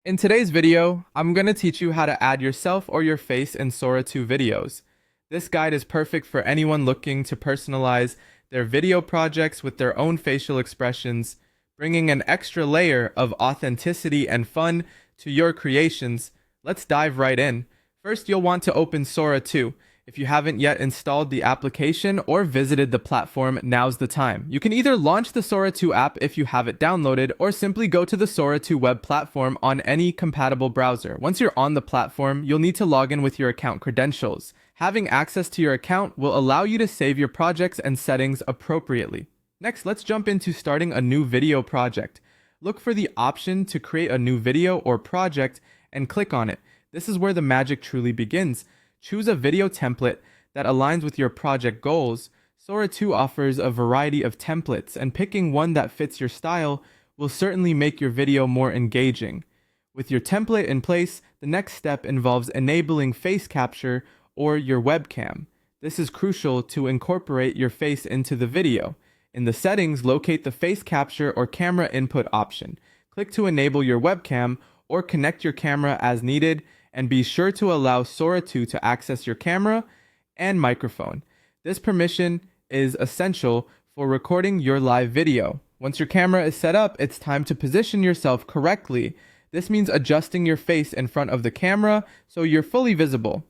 In today's video, I'm going to teach you how to add yourself or your face in Sora 2 videos. This guide is perfect for anyone looking to personalize their video projects with their own facial expressions, bringing an extra layer of authenticity and fun to your creations. Let's dive right in. First, you'll want to open Sora 2. If you haven't yet installed the application or visited the platform, now's the time. You can either launch the Sora 2 app if you have it downloaded, or simply go to the Sora 2 web platform on any compatible browser. Once you're on the platform, you'll need to log in with your account credentials. Having access to your account will allow you to save your projects and settings appropriately. Next, let's jump into starting a new video project. Look for the option to create a new video or project and click on it. This is where the magic truly begins. Choose a video template that aligns with your project goals. Sora 2 offers a variety of templates, and picking one that fits your style will certainly make your video more engaging. With your template in place, the next step involves enabling face capture or your webcam. This is crucial to incorporate your face into the video. In the settings, locate the face capture or camera input option. Click to enable your webcam or connect your camera as needed, and be sure to allow Sora 2 to access your camera and microphone. This permission is essential for recording your live video. Once your camera is set up, it's time to position yourself correctly. This means adjusting your face in front of the camera so you're fully visible.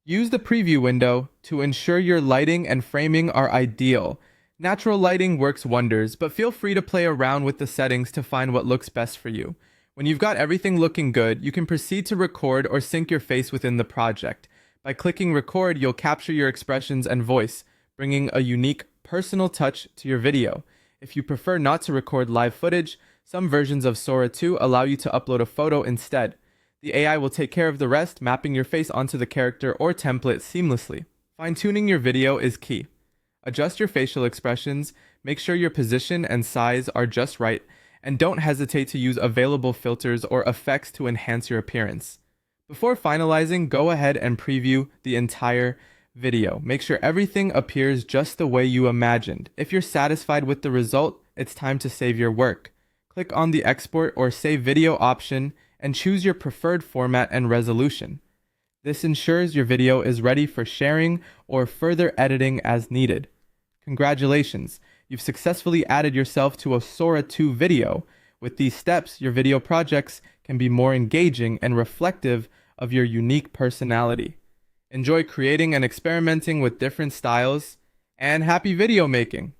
Use the preview window to ensure your lighting and framing are ideal. Natural lighting works wonders, but feel free to play around with the settings to find what looks best for you. When you've got everything looking good, you can proceed to record or sync your face within the project. By clicking record, you'll capture your expressions and voice, bringing a unique, personal touch to your video. If you prefer not to record live footage, some versions of Sora 2 allow you to upload a photo instead. The AI will take care of the rest, mapping your face onto the character or template seamlessly. Fine-tuning your video is key. Adjust your facial expressions, make sure your position and size are just right, and don't hesitate to use available filters or effects to enhance your appearance. Before finalizing, go ahead and preview the entire video. Make sure everything appears just the way you imagined. If you're satisfied with the result, it's time to save your work. Click on the export or save video option and choose your preferred format and resolution. This ensures your video is ready for sharing or further editing as needed. Congratulations! You've successfully added yourself to a Sora 2 video. With these steps, your video projects can be more engaging and reflective of your unique personality. Enjoy creating and experimenting with different styles, and happy video making!